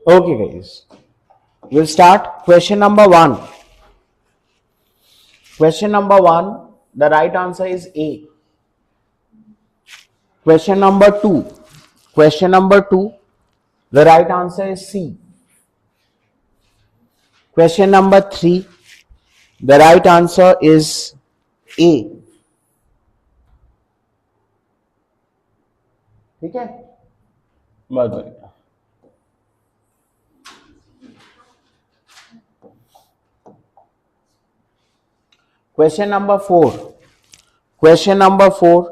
Okay, guys. We'll start. Question number 1. Question number 1. The right answer is A. Question number 2. Question number 2. The right answer is C. Question number 3. The right answer is A. ठीक है, बहुत बढ़िया. Question number 4. Question number 4.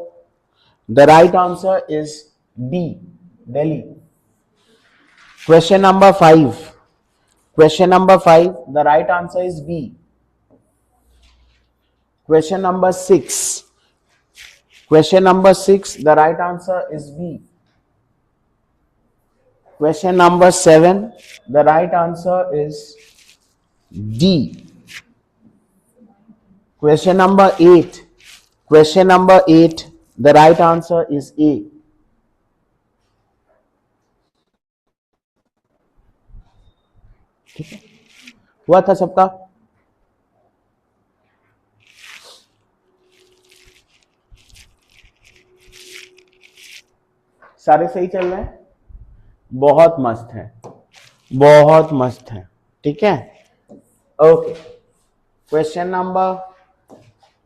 The right answer is D. Delhi. Question number 5. Question number 5. The right answer is B. Question number 6. Question number 6. The right answer is B. Question number 7. The right answer is D. Question number 8. Question number 8. The right answer is A. ठीक है, हुआ था सबका? सारे सही चल रहे हैं? बहुत मस्त है, बहुत मस्त है. ठीक है, okay. Question number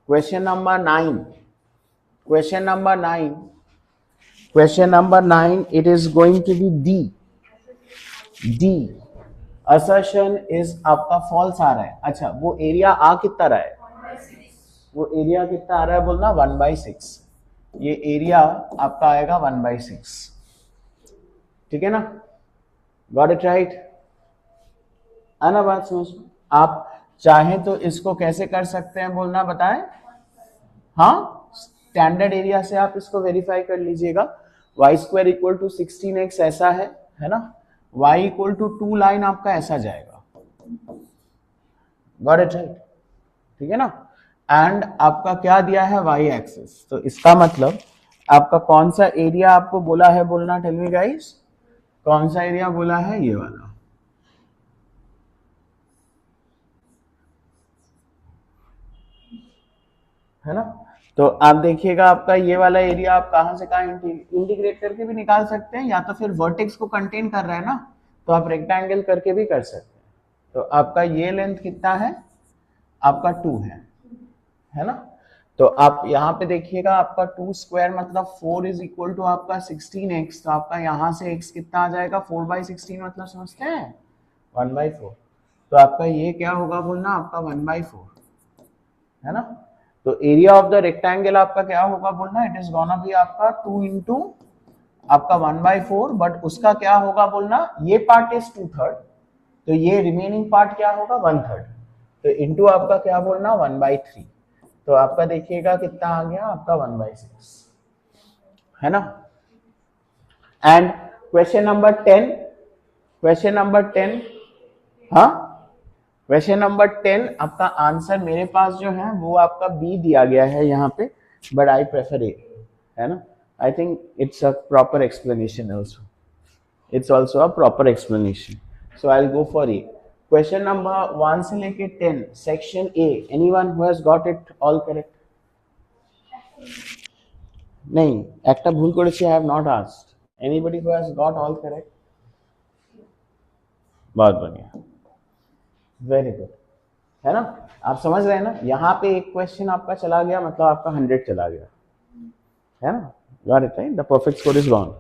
9. Question number 9. Question number 9. It is going to be D. D. Assertion is आपका false आ रहा है. अच्छा, वो एरिया आ कितना रहा है? वो एरिया कितना आ रहा है बोलना? 1/6. ये एरिया आपका आएगा 1/6. ठीक है ना? Got it right? आना बात समझ. आप चाहें तो इसको कैसे कर सकते हैं बोलना, बताएं. हाँ, स्टैंडर्ड एरिया से आप इसको वेरीफाई कर लीजिएगा. y² इक्वल टू 16x ऐसा है ना. y इक्वल टू 2 लाइन आपका ऐसा जाएगा. Got it right? ठीक है ना. एंड आपका क्या दिया है? y axis. तो इसका मतलब आपका कौन सा एरिया आपको बोला है बोलना? टेल मी गाइस, कौन सा एरिया बोला है? ये वाला. है ना. तो आप देखिएगा आपका ये वाला एरिया आप कहां से कहां इंटीग्रेट करके भी निकाल सकते हैं, या तो फिर वर्टेक्स को कंटेन कर रहा है ना, तो आप रेक्टेंगल करके भी कर सकते हैं. तो आपका ये लेंथ कितना है? आपका 2 है ना. तो आप यहाँ पे देखिएगा आपका 2² मतलब 4 इज इक्वल टू आपका 16x. तो आपका यहाँ से x कितना आ जाएगा? 4/16 मतलब समझते हैं 1/4. तो आपका ये क्या होगा बोलना? आपका 1/4 है ना. तो एरिया ऑफ द रेक्टेंगल आपका क्या होगा बोलना? इट इज गोना बी आपका 2 इंटू आपका 1/4. बट उसका क्या होगा बोलना? ये पार्ट इज 2/3, तो ये रिमेनिंग पार्ट क्या होगा? 1/3. तो इंटू आपका क्या बोलना? 1/3. तो आपका देखिएगा कितना आ गया? आपका 1/6 है ना. And question number 10. Question number 10. हाँ, क्वेश्चन नंबर 10 आपका आंसर मेरे पास जो है वो आपका बी दिया गया है यहाँ पे, बट आई प्रेफर ए. है ना. I think it's a proper explanation also. It's also a proper explanation. So I will go for a. Question number 1 से लेके 10 section A. Anyone who has got it all correct? नहीं, একটা ভুল করেছি. I have not asked. Anybody who has got all correct? बहुत बढ़िया, very good. है ना. आप समझ रहे हैं ना. यहाँ पे एक क्वेश्चन आपका चला गया मतलब आपका 100 चला गया. है ना. Got it right? The perfect score is gone.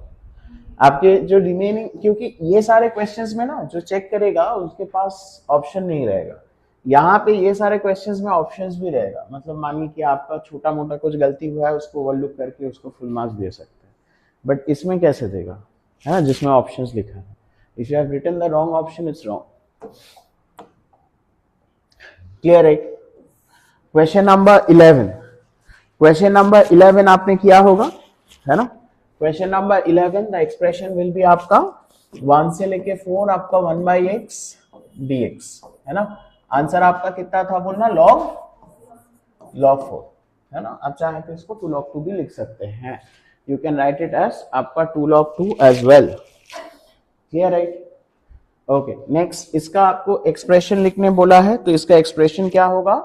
आपके जो रिमेनिंग, क्योंकि ये सारे क्वेश्चंस में ना जो चेक करेगा उसके पास ऑप्शन नहीं रहेगा. यहाँ पे ये सारे क्वेश्चंस में ऑप्शंस भी रहेगा. मतलब मानिए कि आपका छोटा मोटा कुछ गलती हुआ है, उसको ओवरलुक करके उसको फुल मार्क्स दे सकते हैं. बट इसमें कैसे देगा? है ना, जिसमें ऑप्शंस लिखा है. If you have written the wrong option, it's wrong. Clear है? Question number 11. क्वेश्चन नंबर 11 आपने किया होगा, है ना. Question number 11, the expression will be आपका 1 से लेके 4 आपका 1/x dx. है ना. आंसर आपका कितना था बोलना? log 4. है ना. आप चाहे तो इसको 2 log 2 भी लिख सकते हैं. You can write it as आपका 2 log 2 as well. Clear right? Okay next, इसका आपको एक्सप्रेशन लिखने बोला है, तो इसका एक्सप्रेशन क्या होगा?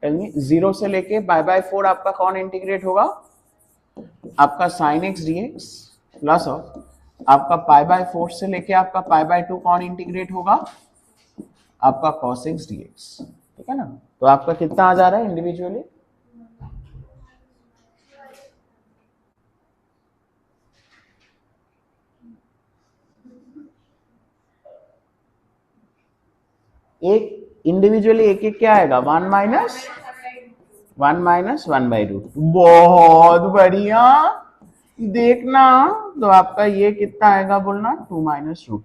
टेल मी। 0 से लेके पाई बाय 4 आपका कौन इंटीग्रेट होगा? आपका sine x dx plus of आपका पाई बाय 4 से लेके आपका पाई बाय 2 कौन इंटीग्रेट होगा? आपका cos x dx। ठीक है ना? तो आपका कितना आ जा रहा है इंडिविजुअली? एक इंडिविजुअली एक एक क्या आएगा? 1 - 1/√2। बहुत बढ़िया। देखना, तो आपका ये कितना आएगा बोलना? 2 - √2।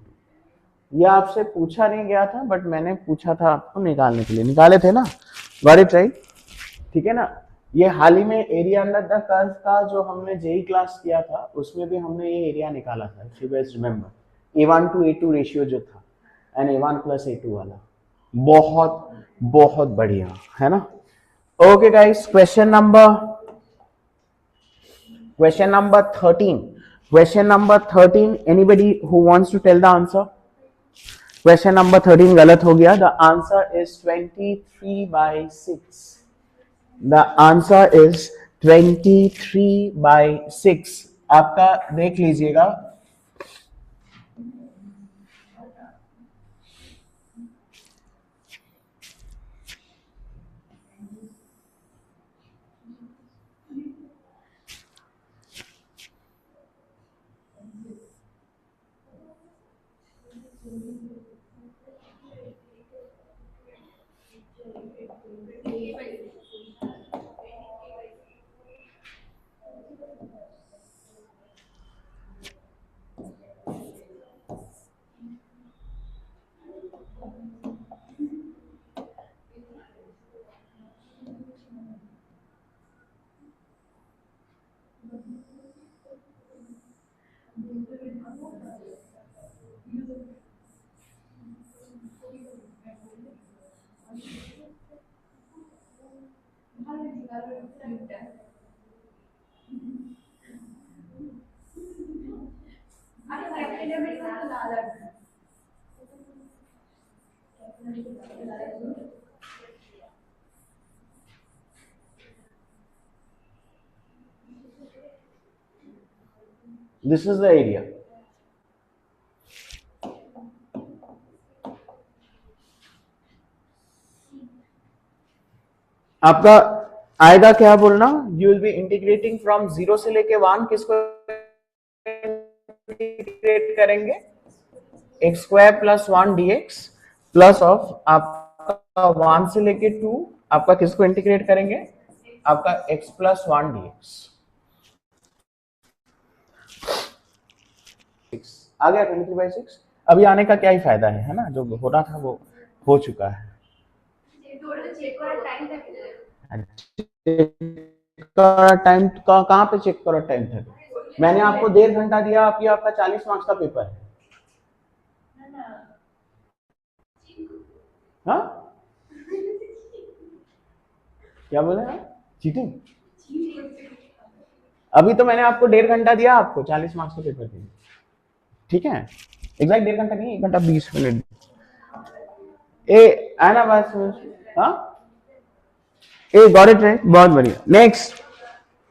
ये आपसे पूछा नहीं गया था, बट मैंने पूछा था आपको निकालने के लिए, निकाले थे ना? Got it right? ठीक है ना? ये हाल ही में एरिया अंडर द कर्व का जो हमने जेई क्लास किया था, उसमें भी हमने ये एरिया निकाला था, if you guys remember. A1:A2 ratio जो था, एंड A1+A2 वाला। बहुत बहुत बढ़िया है ना? Okay guys, question number 13। Question number 13, anybody who wants to tell the answer? Question number 13 गलत हो गया। The answer is 23/6। The answer is 23/6। आपका देख लीजिएगा। This is the area. आपका आएगा क्या बोलना? You will be integrating from 0 से लेके 1, किसको इंटीग्रेट करेंगे? x² + 1 dx प्लस ऑफ आपका 1 से लेके 2, आपका किसको इंटीग्रेट करेंगे? आपका x+1 dx। आ गया 23/6। अभी आने का क्या ही फायदा है ना? जो हो रहा था वो हो चुका है। टाइम का कहाँ पे चेक करो? टाइम था, मैंने आपको 1.5 घंटा दिया, आप ये आपका 40 मार्क्स का पेपर है। हाँ, क्या बोले आप? चीटिंग? अभी तो मैंने आपको 1.5 घंटा दिया, आपको 40 मार्क्स का पेपर दिया। ठीक है, एग्जैक्ट 1.5 घंटा नहीं, 1 घंटा 20 मिनट। ए आना बात समझ। हाँ, ए गॉट इट राइट, बहुत बढ़िया। Next,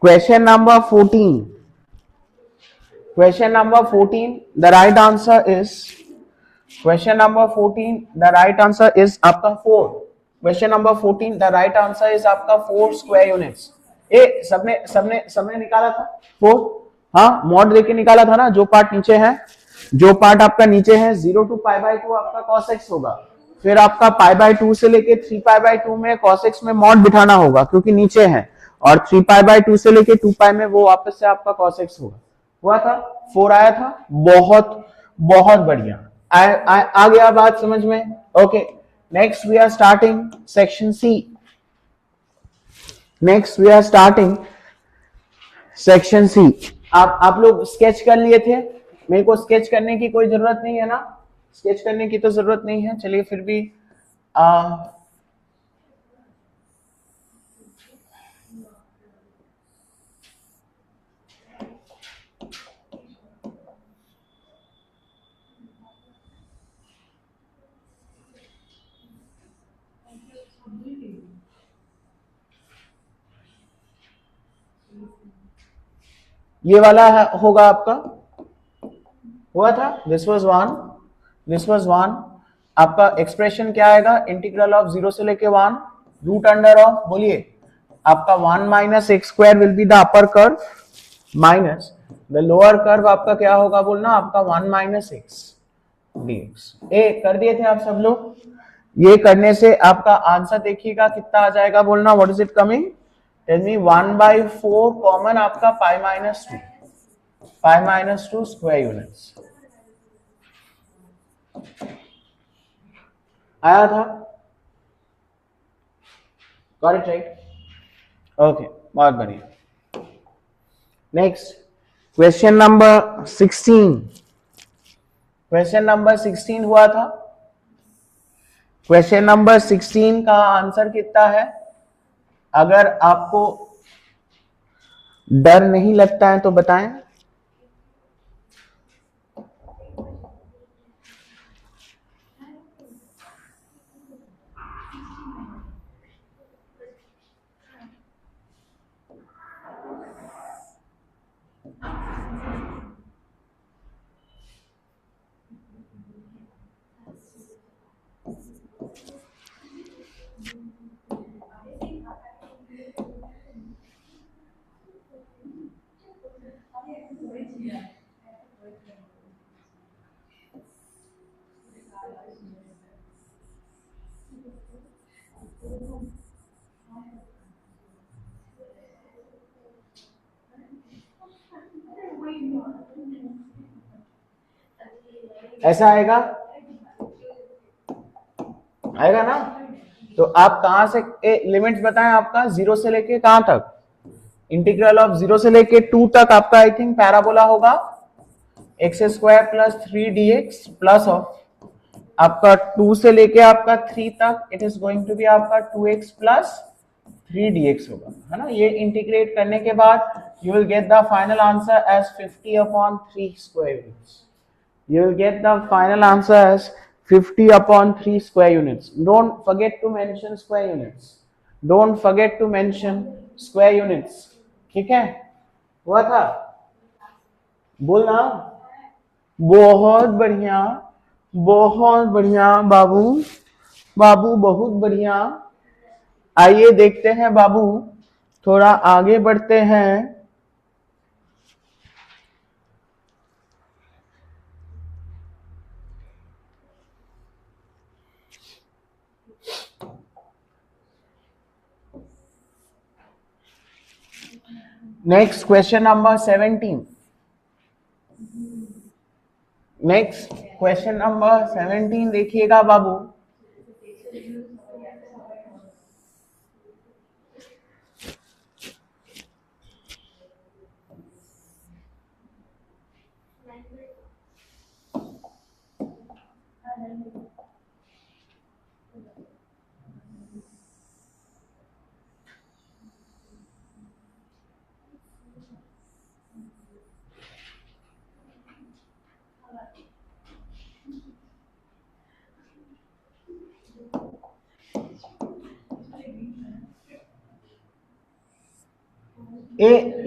question number 14। Question number 14, the right answer is, question number 14 the right answer is आपका 4। Question number 14 the right answer is आपका 4 स्क्वायर यूनिट्स। ए सबने सबने सबने निकाला था 4? हाँ, मॉड लेके निकाला था ना? जो पार्ट नीचे है, जो पार्ट आपका नीचे है 0 to π/2 आपका cos x होगा। फिर आपका π/2 से लेके 3π/2 में cos x में मॉड बिठाना होगा, क्योंकि नीचे है। और 3π/2 से लेके 2π में वो वापस से आपका cos x होगा। हुआ था? 4 आया था। बहुत बहुत बढ़िया। आ गया बात समझ में? Okay, next we are starting section C. Next we are starting section C. आप लोग स्केच कर लिए थे? मेरे को स्केच करने की कोई जरूरत नहीं है ना? स्केच करने की तो जरूरत नहीं है, चलिए फिर भी ये वाला होगा आपका, हुआ था, this was one, this was one. आपका एक्सप्रेशन क्या आएगा, इंटीग्रल ऑफ 0 से लेके 1 रूट अंडर ऑफ, बोलिए आपका 1 minus x square will be the upper curve minus the lower curve आपका क्या होगा बोलना, आपका 1 माइनस एक्स डीएक्स। ए कर दिए थे आप सब लोग। ये करने से आपका आंसर देखिएगा कितना आ जाएगा बोलना, what is it coming, tell me 1/4 common आपका pi minus two square units आया था, गॉट इट राइट, ओके बहुत बढ़िया। Next question number 16, question number 16 हुआ था। क्वेश्चन नंबर 16 का आंसर कितना है, अगर आपको डर नहीं लगता है तो बताएं। ऐसा आएगा, आएगा ना। तो आप कहां से लिमिट्स बताएं आपका, 0 से लेके कहां तक, इंटीग्रल ऑफ 0 से लेके 2 तक आपका आई थिंक पैराबोला होगा, x square plus 3 dx plus of आपका 2 से लेके आपका 3 तक it is going to be आपका 2x प्लस 3 dx होगा, है ना। ये इंटीग्रेट करने के बाद you will get the final answer as 50/3 square units, you will get the final answer as 50/3 square units. Don't forget to mention square units, don't forget to mention square units, ठीक है, हुआ था, बोलना, बहुत बढ़िया, बहुत बढ़िया बाबू, बाबू बहुत बढ़िया। आइए देखते हैं बाबू, थोड़ा आगे बढ़ते हैं। Next question number 17, next question number 17 देखिएगा बाबू,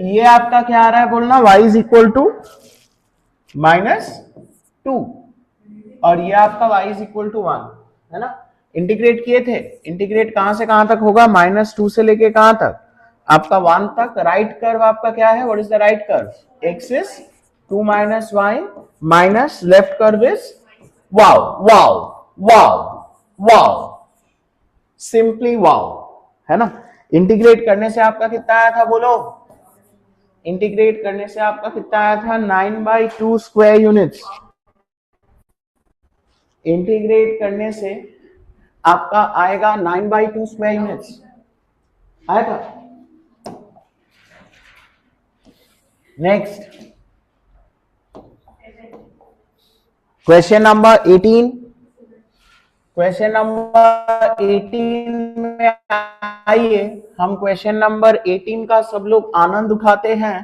ये आपका क्या आ रहा है बोलना, y इज इक्वल टू -2 और ये आपका y इज इक्वल टू 1, है ना। इंटीग्रेट किए थे, इंटीग्रेट कहां से कहां तक होगा, -2 से लेके कहां तक, आपका 1 तक। राइट कर्व आपका क्या है, what is the right curve, x is 2 minus y minus left curve is, wow wow wow wow, simply wow, है ना। इंटीग्रेट करने से आपका कितना आया था बोलो, इंटीग्रेट करने से आपका कितना आया था, 9/2 स्क्वायर यूनिट्स। इंटीग्रेट करने से आपका आएगा 9/2 स्क्वायर यूनिट्स, आया था। Next question number 18, question number 18 में आइए हम क्वेश्चन नंबर 18 का सब लोग आनंद उठाते हैं।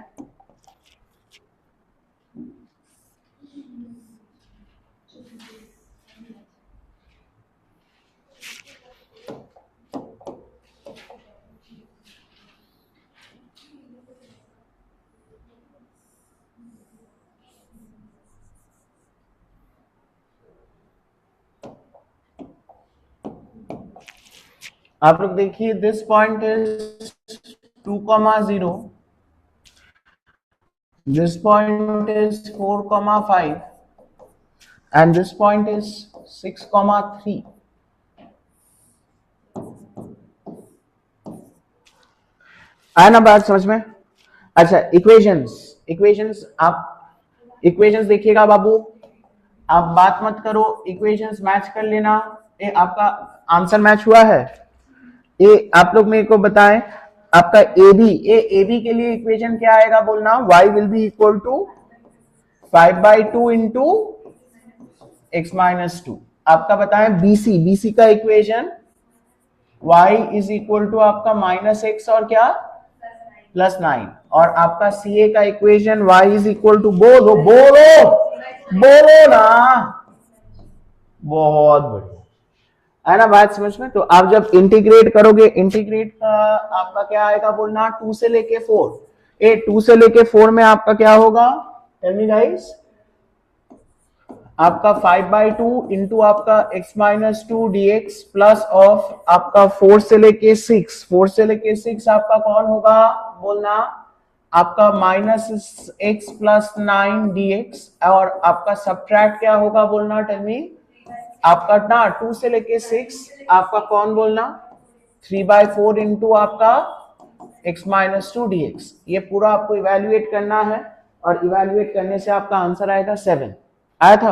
आप लोग देखिए, this point is 2,0, this point is 4,5 and this point is 6,3. आया ना बात समझ में? अच्छा, इक्वेशंस आप इक्वेशंस देखिएगा बाबू, आप बात मत करो, इक्वेशंस मैच कर लेना। ये आपका आंसर मैच हुआ है? ये आप लोग मेरे को बताएं, आपका ए बी के लिए इक्वेशन क्या आएगा बोलना? y will be equal to 5/2 into x minus 2। आपका बताएं बीसी का equation y is equal to आपका -x और क्या +9, और आपका सी ए का equation y is equal to, बोलो बोलो बोलो ना, बहुत बढ़िया है ना बात समझ में? तो आप जब इंटीग्रेट करोगे, इंटीग्रेट का आपका क्या आएगा बोलना? 2 से लेके 4। 2 से लेके 4 में आपका क्या होगा? Tell me guys. आपका 5/2 इंटू आपका x minus 2 dx plus of आपका 4 से लेके 6। 4 से लेके 6 आपका कौन होगा बोलना? आपका -x प्लस 9 dx, और आपका सब्ट्रैक्ट क्या होगा बोलना? Tell me. आपका ना 2 से लेके 6 आपका कौन बोलना? 3/4 इंटू आपका x माइनस 2 dx। ये पूरा आपको इवेल्युएट करना है, और इवेल्युएट करने से आपका आंसर आएगा 7। आया था?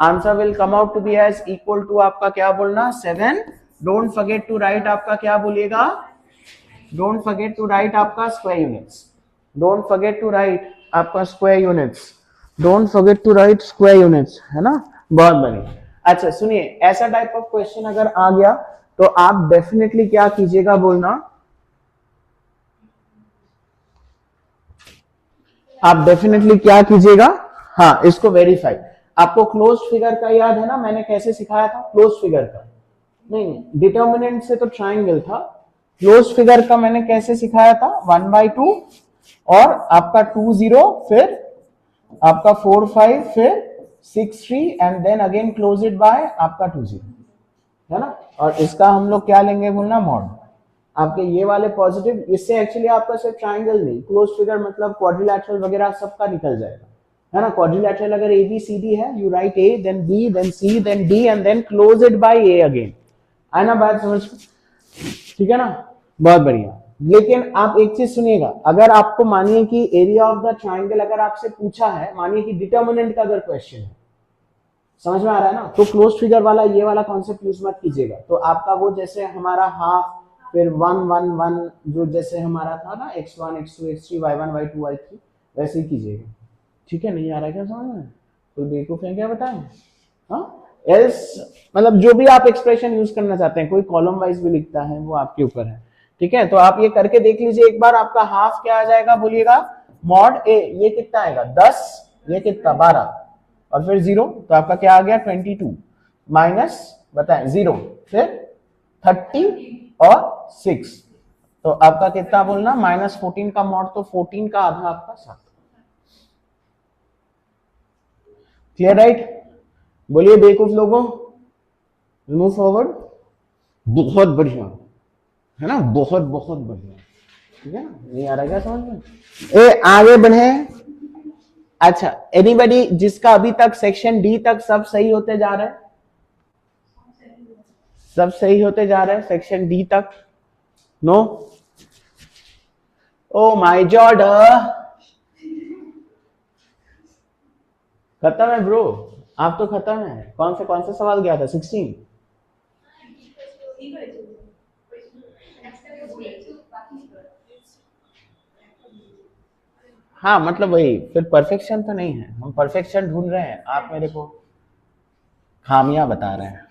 Answer will come out to be as equal to आपका क्या बोलना? 7। डोंट फॉरगेट टू राइट आपका क्या बोलिएगा? डोंट फॉरगेट टू राइट आपका square units. Don't forget to write आपका square units. Don't forget to write square units, है ना? बहुत बढ़िया। अच्छा सुनिए, ऐसा टाइप ऑफ क्वेश्चन अगर आ गया तो आप डेफिनेटली क्या कीजिएगा बोलना? आप डेफिनेटली क्या कीजिएगा? हाँ, इसको वेरीफाई। आपको क्लोज्ड फिगर का याद है ना, मैंने कैसे सिखाया था? क्लोज्ड फिगर का नहीं, डिटर्मिनेंट से तो ट्राइंगल था। क्लोज्ड फिगर का मैंने कैसे सिखाया था? 1/2 और आपका 2 0, फिर आपका 4 5, फिर 6 3 and then again close it by आपका 2 0, है ना? और इसका हम लोग क्या लेंगे बोलना? मॉड। आपके ये वाले पॉजिटिव, इससे एक्चुअली आपका सिर्फ ट्राइंगल नहीं, क्लोज फिगर मतलब क्वाड्रिलैटरल वगैरह सबका निकल जाएगा, है ना? क्वाड्रिलैटरल अगर ए बी सी डी है, you write A then B then C then D and then close it by A again. है ना बात समझ? ठीक है ना? बहुत बढ़िया। लेकिन आप एक चीज सुनिएगा, अगर आपको मानिए कि एरिया ऑफ द ट्राइंगल अगर आपसे पूछा है, मानिए कि डिटर्मिनेंट का अगर क्वेश्चन है, समझ में आ रहा है ना? तो क्लोज फिगर वाला ये वाला कॉन्सेप्ट यूज मत कीजिएगा। तो आपका वो जैसे हमारा हाफ, फिर 1 1 1 जो जैसे हमारा था ना, x1 x2 x3 y1 y2 y3, वैसे ही कीजिएगा। ठीक है? नहीं आ रहा क्या समझ में? कोई बेवकूफ है क्या बताएं? हाँ, एल्स मतलब जो भी आप एक्सप्रेशन यूज करना चाहते हैं, कोई कॉलम वाइज भी लिखता है, वो आपके ऊपर है। ठीक है? तो आप ये करके देख लीजिए एक बार। आपका हाफ क्या आ जाएगा बोलिएगा? मॉड ए, ये कितना आएगा? 10, ये कितना? 12, और फिर 0, तो आपका क्या आ गया? 22 माइनस बताएं 0, फिर 30 और 6, तो आपका कितना बोलना? -14 का मॉड, तो 14 का आधा आपका 7। Clear right? बोलिए बेवकूफ लोगों, मूव फॉरवर्ड। बहुत बढ़िया, है ना? बहुत बहुत बढ़िया। ठीक है? नहीं आ रहा क्या समझ में? ए आगे बढ़े। अच्छा, एनीबडी जिसका अभी तक सेक्शन डी तक सब सही होते जा रहे हैं? सब सही होते जा रहे हैं सेक्शन डी तक? नो? ओ माय जॉड, खत्म है ब्रो। आप तो खत्म है। कौन सा सवाल गया था? 16? हाँ, मतलब वही, फिर परफेक्शन तो नहीं है, हम परफेक्शन ढूंढ रहे हैं, आप मेरे को खामियां बता रहे हैं।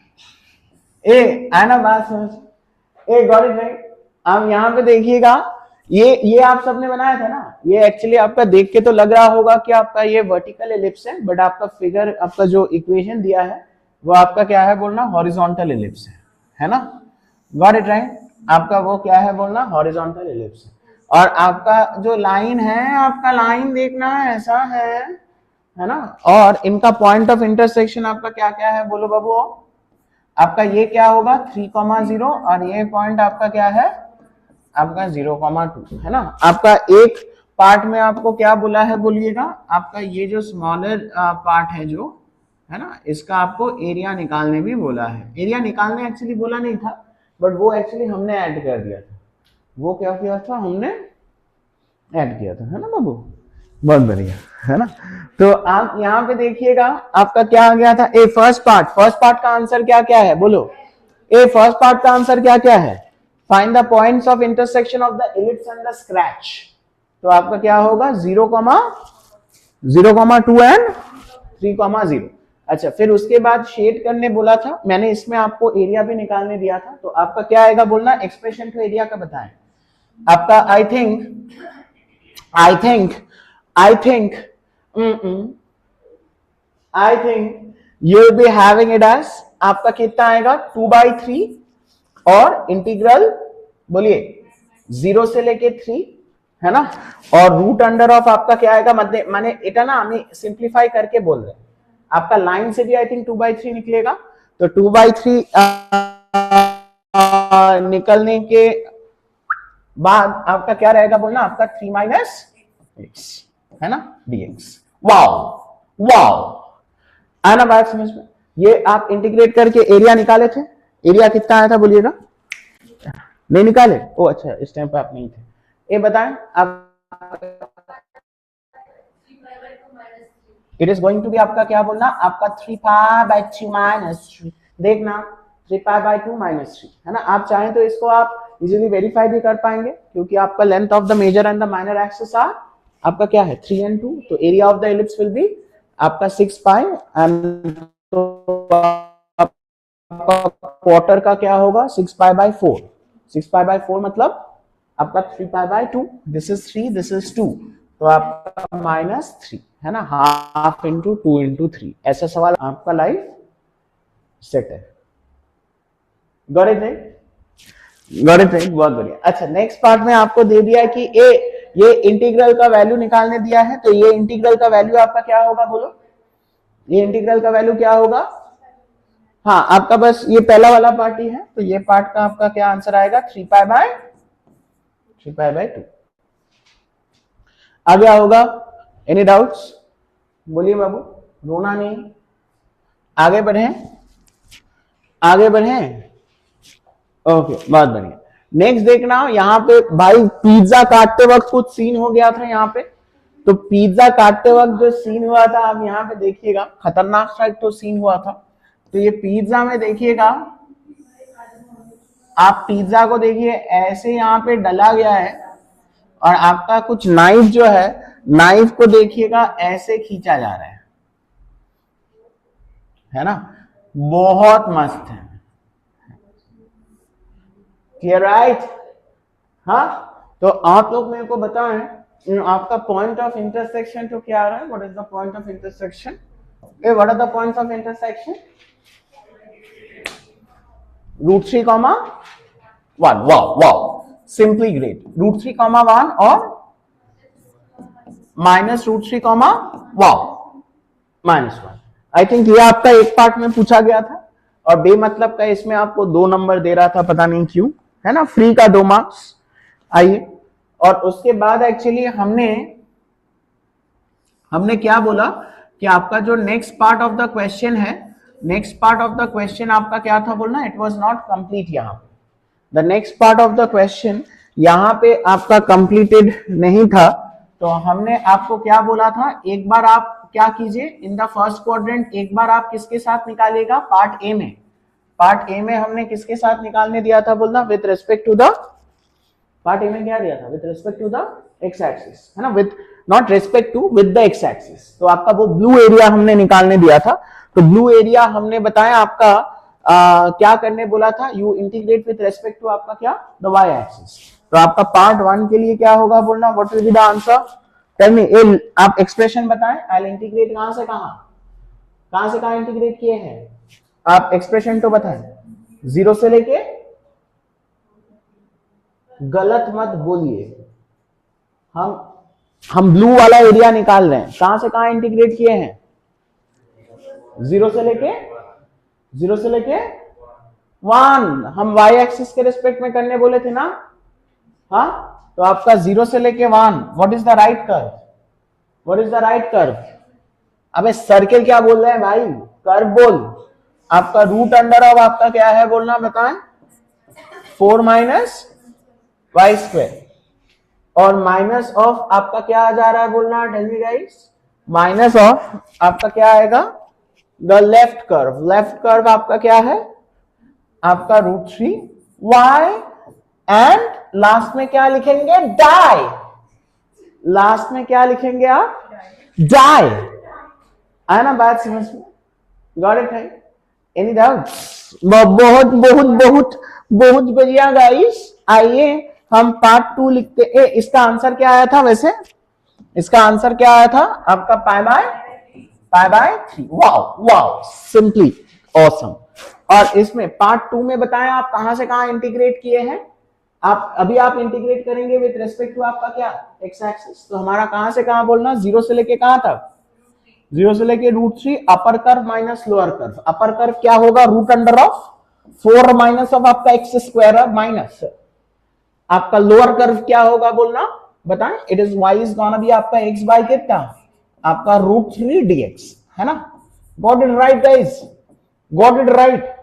ए आना बात समझ, ए गॉट इट राइट? आप यहाँ पे देखिएगा, ये आप सबने बनाया था ना, ये एक्चुअली आपका देख के तो लग रहा होगा कि आपका ये वर्टिकल एलिप्स है, बट आपका फिगर, आपका जो इक्वेशन दिया है वो आपका क्या है बोलना? हॉरिजॉन्टल एलिप्स है ना? Got it right? आपका वो क्या है बोलना? हॉरिजॉन्टल एलिप्स है। और आपका जो लाइन है, आपका लाइन देखना ऐसा है ना? और इनका पॉइंट ऑफ इंटरसेक्शन आपका क्या क्या है बोलो बाबू? आपका ये क्या होगा 3,0 और ये पॉइंट आपका क्या है आपका 0,2 है ना। आपका एक पार्ट में आपको क्या बोला है बोलिएगा, आपका ये जो स्मॉलर पार्ट है जो है ना, इसका आपको एरिया निकालने भी बोला है। एरिया निकालने एक्चुअली बोला नहीं था, बट वो एक्चुअली हमने ऐड कर दिया था। वो क्या किया था हमने ऐड किया था, है ना बाबू, बहुत बढ़िया है ना। तो आप यहाँ पे देखिएगा आपका क्या आ गया था, ए फर्स्ट पार्ट का आंसर क्या क्या है बोलो, ए फर्स्ट पार्ट का आंसर क्या क्या है, find the points of intersection of the ellipse and the scratch. तो आपका क्या होगा 0,2 एंड 3,0। अच्छा, फिर उसके बाद शेड करने बोला था मैंने, इसमें आपको एरिया भी निकालने दिया था। तो आपका क्या आएगा बोलना, एक्सप्रेशन टू एरिया का बताएं। आपका I think you will be having it as आपका कितना आएगा 2/3 और इंटीग्रल बोलिए 0 से लेके 3 है ना, और रूट अंडर ऑफ आपका क्या आएगा मध्य, माने इटा ना हमें सिंप्लीफाई करके बोल रहे हैं, आपका लाइन से भी आई थिंक 2/3 निकलेगा। तो 2/3 निकलने के बाद आपका क्या रहेगा बोलना, आपका 3 - x है ना dx। वाओ आना बात समझ में। ये आप इंटीग्रेट करके एरिया निकाले थे, एरिया कितना आया था बोलिएगा, नहीं निकाले, ओ अच्छा इस टाइम पे आप नहीं थे। ये बताएं आप, it is going to be आपका क्या बोलना, आपका 3π/2 -3। देखना 3π/2 -3 है ना। आप चाहें तो इसको आप इजीली वेरीफाई भी कर पाएंगे, क्योंकि आपका length of the major and the minor axis are आपका क्या है 3 and 2। तो area of the ellipse will be आपका 6π एंड क्वार्टर का क्या होगा 6π/4। 6π/4 मतलब आपका 3π/2, दिस इज 3 दिस इज 2, तो आपका -3 है ना, हाफ इंटू 2 into 3। ऐसा सवाल आपका लाइफ सेट है। गॉट इट, बहुत बढ़िया। अच्छा, नेक्स्ट पार्ट में आपको दे दिया है कि ये इंटीग्रल का वैल्यू निकालने दिया है। तो ये इंटीग्रल का वैल्यू आपका क्या होगा बोलो, ये इंटीग्रल का वैल्यू क्या होगा, हाँ आपका बस ये पहला वाला पार्ट ही है, तो ये पार्ट का आपका क्या आंसर आएगा 3π/2। आ गया होगा, एनी डाउट्स बोलिए बाबू, रोना नहीं, आगे बढ़े। ओके बहुत बढ़िया। नेक्स्ट देखना, यहाँ पे भाई पिज्जा काटते वक्त कुछ सीन हो गया था यहाँ पे। तो पिज्जा काटते वक्त जो सीन हुआ था आप यहाँ पे देखिएगा, खतरनाक सा एक तो सीन हुआ था। तो ये पिज्जा में देखिएगा, आप पिज्जा को देखिए ऐसे यहाँ पे डला गया है, और आपका कुछ नाइफ जो है, नाइफ को देखिएगा ऐसे खींचा जा रहा है ना, बहुत मस्त है, क्लियर राइट। हाँ, तो आप लोग मेरे को बताएं आपका पॉइंट ऑफ इंटरसेक्शन तो क्या आ रहा है, what is the point of intersection, what are the points of intersection, √3, 1। Wow simply great, √3, 1 और -√3, -1। आई थिंक ये आपका एक पार्ट में पूछा गया था, और बेमतलब का इसमें आपको 2 नंबर दे रहा था, पता नहीं क्यों, है ना, फ्री का 2 मार्क्स। आइए, और उसके बाद एक्चुअली हमने क्या बोला कि आपका जो next part of the question है, next part of the question आपका क्या था बोलना, इट वाज नॉट कंप्लीट। यहाँ पे the next part of the question यहाँ पे आपका कंप्लीटेड नहीं था। तो हमने आपको क्या बोला था, एक बार आप क्या कीजिए, इन द फर्स्ट क्वाड्रेंट एक बार आप किसके साथ निकालिएगा, पार्ट ए में हमने किसके साथ निकालने दिया था बोलना, with respect to the, part A में क्या दिया था, with respect to the x axis, है ना, with not respect to, with the x axis. तो आपका वो ब्लू एरिया हमने निकालने दिया था। तो ब्लू एरिया हमने बताया आपका क्या करने बोला था, you integrate with respect to आपका क्या, द वाई एक्सिस। तो आपका पार्ट 1 के लिए क्या होगा बोलना, what will be the answer, tell me. आप एक्सप्रेशन बताएं, आई इंटीग्रेट कहां से कहां इंटीग्रेट किए हैं, आप एक्सप्रेशन तो बताएं, 0 से लेके, गलत मत बोलिए, हम ब्लू वाला एरिया निकाल रहे हैं, कहां से कहां इंटीग्रेट किए हैं, 0 से लेके 1 हम वाई एक्सिस के रिस्पेक्ट में करने बोले थे ना, हाँ, तो आपका 0 से लेके 1, what is the right curve, what is the right curve? अबे सर्किल क्या बोल रहे हैं भाई, कर्व बोल। आपका रूट अंडर ऑफ आपका क्या है बोलना, बताएं, 4 माइनस वाई स्क्वायर, और माइनस ऑफ आपका क्या आ जा रहा है बोलना, tell me guys, minus of आपका क्या आएगा, the left curve, left curve आपका क्या है, आपका √3y, एंड लास्ट में क्या लिखेंगे, डाई, लास्ट में क्या लिखेंगे आप, डाई, आया ना बात समझ में, गॉट इट है, एनी डाउट? बहुत बहुत बहुत बहुत बढ़िया गाइस, आइए हम पार्ट 2 लिखते। इसका आंसर क्या आया था वैसे, इसका आंसर क्या आया था आपका, π/3, वाओ वाओ, सिंपली ऑसम। और इसमें पार्ट 2 में बताएं आप कहां से कहां इंटीग्रेट किए हैं, आप अभी आप इंटीग्रेट करेंगे विद रेस्पेक्ट टू आपका क्या, एक्स एक्सिस, तो हमारा कहां से कहां बोलना, 0 से लेके कहां तक, 0 से लेके √3 upper curve minus lower curve, upper curve क्या होगा, root under of 4 minus of आपका एक्स स्क्वायर माइनस आपका लोअर कर्व क्या होगा बोलना, बताएं, it is y is gonna be आपका x बाय कितना, आपका √3 dx, है ना, got it right guys, got it right,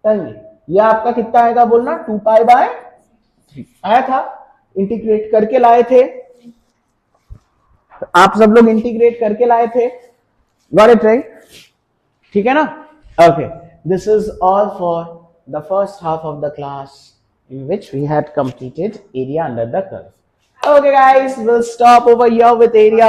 ये आपका कितना आएगा बोलना, 2π/3 आया था, इंटीग्रेट करके लाए थे आप सब लोग, इंटीग्रेट करके लाए थे, गॉट इट राइट, ठीक है ना, okay, this is all for the first half of the class in which we had completed area under the curve. Okay guys, we'll stop over here with area.